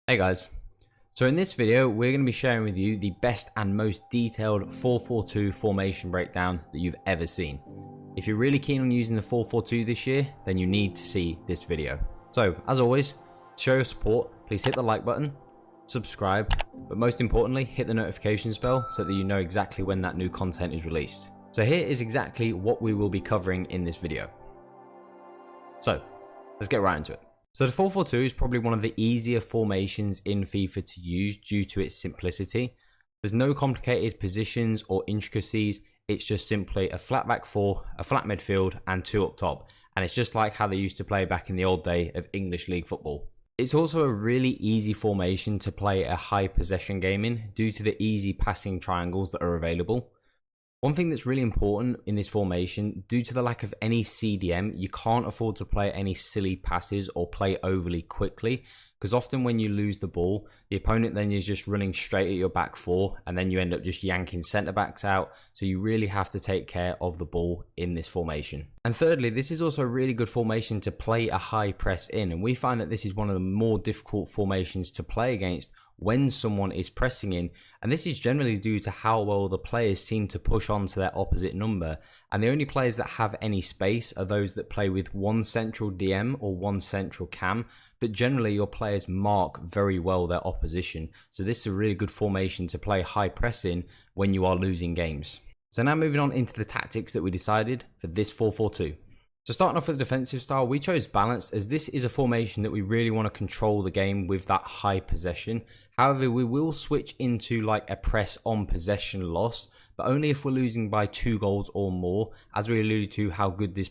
Hey guys, so in this video we're going to be sharing with you the best and most detailed 4-4-2 formation breakdown that you've ever seen. If you're really keen on using the 4-4-2 this year, then you need to see this video. So as always, to show your support, please hit the like button, subscribe, but most importantly hit the notifications bell so that you know exactly when that new content is released. So here is exactly what we will be covering in this video. So let's get right into it. So the 4-4-2 is probably one of the easier formations in FIFA to use due to its simplicity. There's no complicated positions or intricacies, it's just simply a flat back four, a flat midfield and two up top. And it's just like how they used to play back in the old day of English League football. It's also a really easy formation to play a high possession game in due to the easy passing triangles that are available. One thing that's really important in this formation, due to the lack of any CDM, you can't afford to play any silly passes or play overly quickly, because often when you lose the ball, the opponent then is just running straight at your back four, and then you end up just yanking centre backs out, so you really have to take care of the ball in this formation. And thirdly, this is also a really good formation to play a high press in, and we find that this is one of the more difficult formations to play against when someone is pressing in, and this is generally due to how well the players seem to push on to their opposite number, and the only players that have any space are those that play with one central DM or one central cam, but generally your players mark very well their opposition, so this is a really good formation to play high press in when you are losing games. So now moving on into the tactics that we decided for this 4-4-2. So starting off with the defensive style, we chose balanced as this is a formation that we really want to control the game with that high possession. However, we will switch into like a press on possession loss, but only if we're losing by 2 goals or more, as we alluded to how good this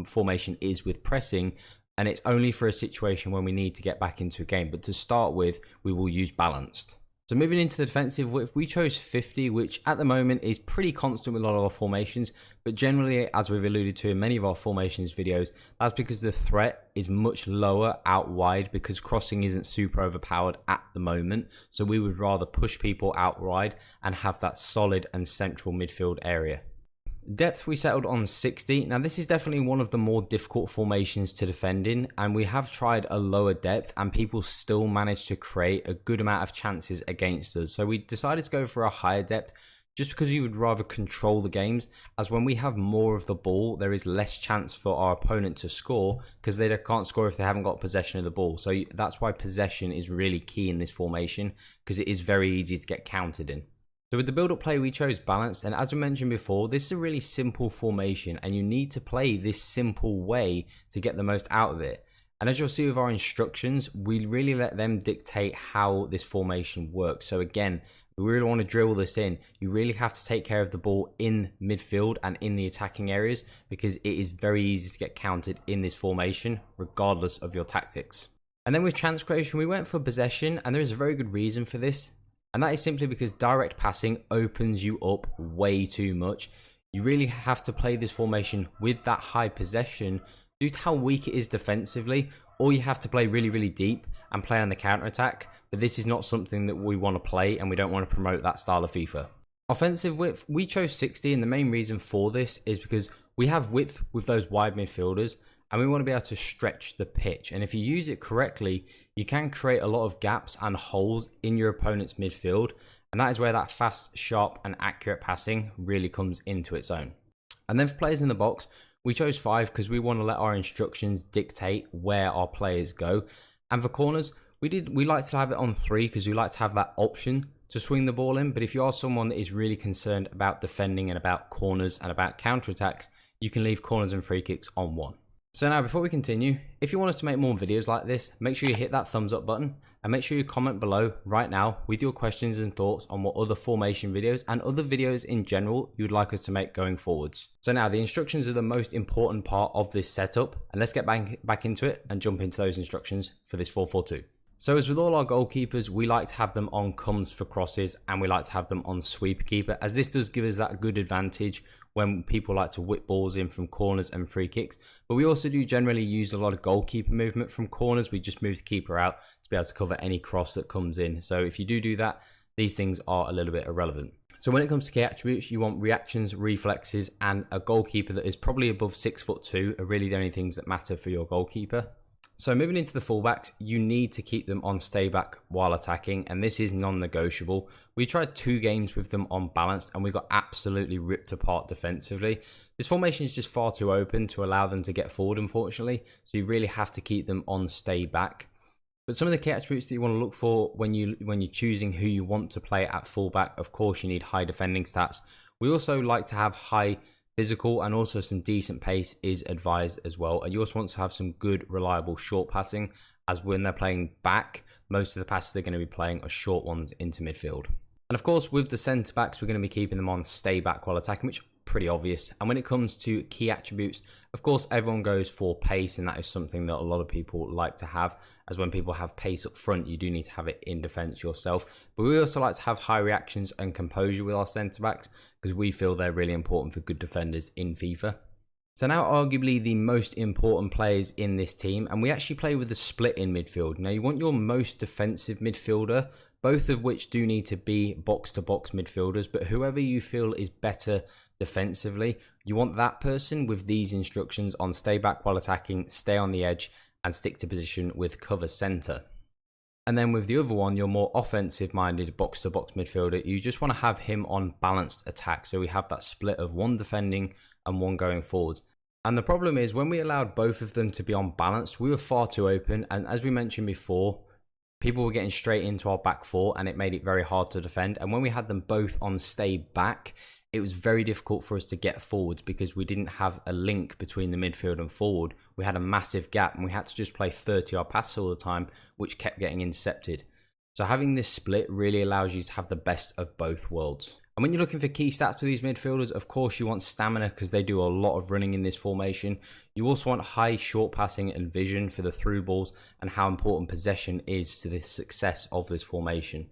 formation is with pressing, and it's only for a situation when we need to get back into a game. But to start with, we will use balanced. So moving into the defensive width, we chose 50, which at the moment is pretty constant with a lot of our formations, but generally, as we've alluded to in many of our formations videos, that's because the threat is much lower out wide because crossing isn't super overpowered at the moment. So we would rather push people out wide and have that solid and central midfield area. Depth we settled on 60. Now this is definitely one of the more difficult formations to defend in, and we have tried a lower depth and people still manage to create a good amount of chances against us. So we decided to go for a higher depth just because we would rather control the games, as when we have more of the ball there is less chance for our opponent to score because they can't score if they haven't got possession of the ball. So that's why possession is really key in this formation, because it is very easy to get countered in. So with the build-up play, we chose balanced, and as we mentioned before, this is a really simple formation, and you need to play this simple way to get the most out of it. And as you'll see with our instructions, we really let them dictate how this formation works. So again, we really want to drill this in. You really have to take care of the ball in midfield and in the attacking areas, because it is very easy to get countered in this formation, regardless of your tactics. And then with chance creation, we went for possession, and there is a very good reason for this. And that is simply because direct passing opens you up way too much. You really have to play this formation with that high possession due to how weak it is defensively, or you have to play really, really deep and play on the counter-attack. But this is not something that we want to play, and we don't want to promote that style of FIFA. Offensive width, we chose 60, and the main reason for this is because we have width with those wide midfielders, and we want to be able to stretch the pitch. And if you use it correctly, you can create a lot of gaps and holes in your opponent's midfield, and that is where that fast, sharp and accurate passing really comes into its own. And then for players in the box, we chose 5 because we want to let our instructions dictate where our players go. And for corners, we like to have it on 3 because we like to have that option to swing the ball in. But if you are someone that is really concerned about defending and about corners and about counter-attacks, you can leave corners and free kicks on 1. So now before we continue, if you want us to make more videos like this, make sure you hit that thumbs up button and make sure you comment below right now with your questions and thoughts on what other formation videos and other videos in general you would like us to make going forwards. So now the instructions are the most important part of this setup, and let's get back into it and jump into those instructions for this 4-4-2. So as with all our goalkeepers, we like to have them on comes for crosses and we like to have them on sweeper keeper, as this does give us that good advantage when people like to whip balls in from corners and free kicks. But we also do generally use a lot of goalkeeper movement from corners. We just move the keeper out to be able to cover any cross that comes in. So if you do that, these things are a little bit irrelevant. So when it comes to key attributes, you want reactions, reflexes, and a goalkeeper that is probably above 6'2" are really the only things that matter for your goalkeeper. So moving into the fullbacks, you need to keep them on stay back while attacking, and this is non-negotiable. We tried 2 games with them on balanced and we got absolutely ripped apart defensively. This formation is just far too open to allow them to get forward, unfortunately, so you really have to keep them on stay back. But some of the key attributes that you want to look for when you're choosing who you want to play at fullback, of course you need high defending stats. We also like to have high physical, and also some decent pace is advised as well. And you also want to have some good, reliable short passing, as when they're playing back, most of the passes they're going to be playing are short ones into midfield. And of course, with the centre backs, we're going to be keeping them on stay back while attacking, which is pretty obvious. And when it comes to key attributes, of course, everyone goes for pace, and that is something that a lot of people like to have. As when people have pace up front, you do need to have it in defence yourself. But we also like to have high reactions and composure with our centre backs, because we feel they're really important for good defenders in FIFA. So now arguably the most important players in this team, and we actually play with a split in midfield. Now you want your most defensive midfielder, both of which do need to be box-to-box midfielders, but whoever you feel is better defensively, you want that person with these instructions on stay back while attacking, stay on the edge, and stick to position with cover centre. And then with the other one, your more offensive minded box-to-box midfielder, you just want to have him on balanced attack. So we have that split of 1 defending and 1 going forwards. And the problem is when we allowed both of them to be on balanced, we were far too open. And as we mentioned before, people were getting straight into our back 4 and it made it very hard to defend. And when we had them both on stay back, it was very difficult for us to get forwards because we didn't have a link between the midfield and forward. We had a massive gap and we had to just play 30-yard passes all the time, which kept getting intercepted. So having this split really allows you to have the best of both worlds. And when you're looking for key stats for these midfielders, of course you want stamina because they do a lot of running in this formation. You also want high short passing and vision for the through balls and how important possession is to the success of this formation.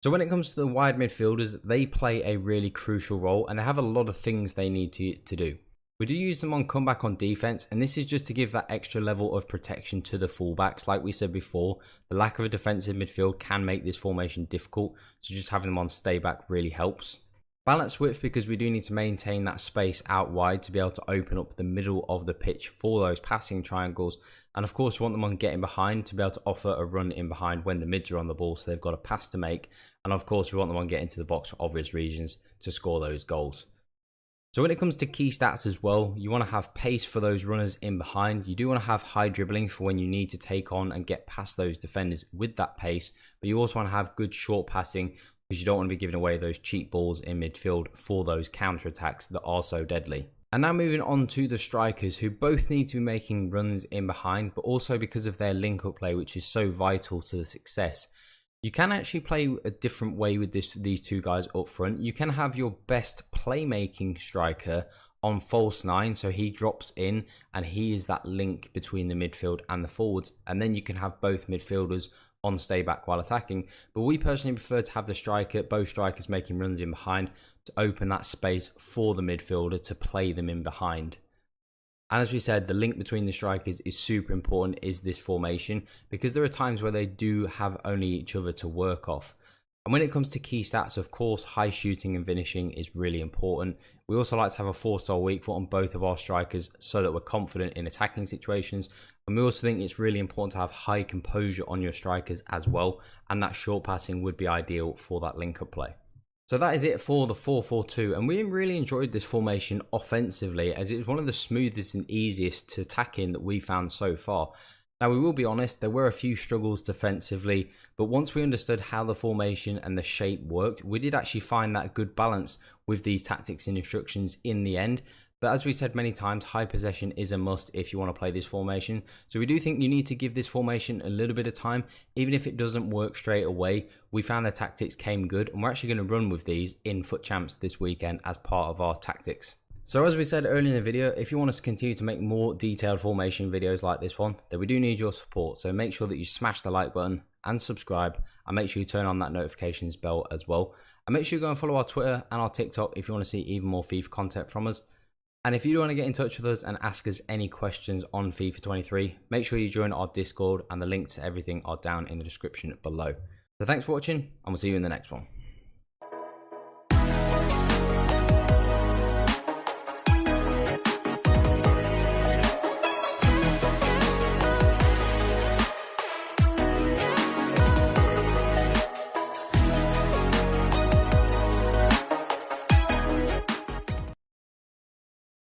So when it comes to the wide midfielders, they play a really crucial role and they have a lot of things they need to do. We do use them on comeback on defense, and this is just to give that extra level of protection to the fullbacks. Like we said before, the lack of a defensive midfield can make this formation difficult, so just having them on stay back really helps. Balance width, because we do need to maintain that space out wide to be able to open up the middle of the pitch for those passing triangles. And of course, we want them on getting behind to be able to offer a run in behind when the mids are on the ball, so they've got a pass to make. And of course, we want them on getting to the box for obvious reasons to score those goals. So when it comes to key stats as well, you want to have pace for those runners in behind. You do want to have high dribbling for when you need to take on and get past those defenders with that pace. But you also want to have good short passing because you don't want to be giving away those cheap balls in midfield for those counter-attacks that are so deadly. And now moving on to the strikers, who both need to be making runs in behind, but also because of their link-up play, which is so vital to the success. You can actually play a different way with these 2 guys up front. You can have your best playmaking striker on false 9, so he drops in and he is that link between the midfield and the forwards. And then you can have both midfielders on stay back while attacking. But we personally prefer to have both strikers making runs in behind to open that space for the midfielder to play them in behind. And as we said, the link between the strikers is super important, is this formation, because there are times where they do have only each other to work off. And when it comes to key stats, of course, high shooting and finishing is really important. We also like to have a 4-star weak foot on both of our strikers so that we're confident in attacking situations. And we also think it's really important to have high composure on your strikers as well. And that short passing would be ideal for that link-up play. So that is it for the 4-4-2, and we really enjoyed this formation offensively as it was one of the smoothest and easiest to attack in that we found so far. Now we will be honest, there were a few struggles defensively, but once we understood how the formation and the shape worked, we did actually find that good balance with these tactics and instructions in the end. But as we said many times, high possession is a must if you want to play this formation. So we do think you need to give this formation a little bit of time. Even if it doesn't work straight away, we found the tactics came good. And we're actually going to run with these in FUT Champs this weekend as part of our tactics. So as we said earlier in the video, if you want us to continue to make more detailed formation videos like this one, then we do need your support. So make sure that you smash the like button and subscribe. And make sure you turn on that notifications bell as well. And make sure you go and follow our Twitter and our TikTok if you want to see even more FIFA content from us. And if you do want to get in touch with us and ask us any questions on FIFA 23, make sure you join our Discord, and the links to everything are down in the description below. So thanks for watching, and we'll see you in the next one.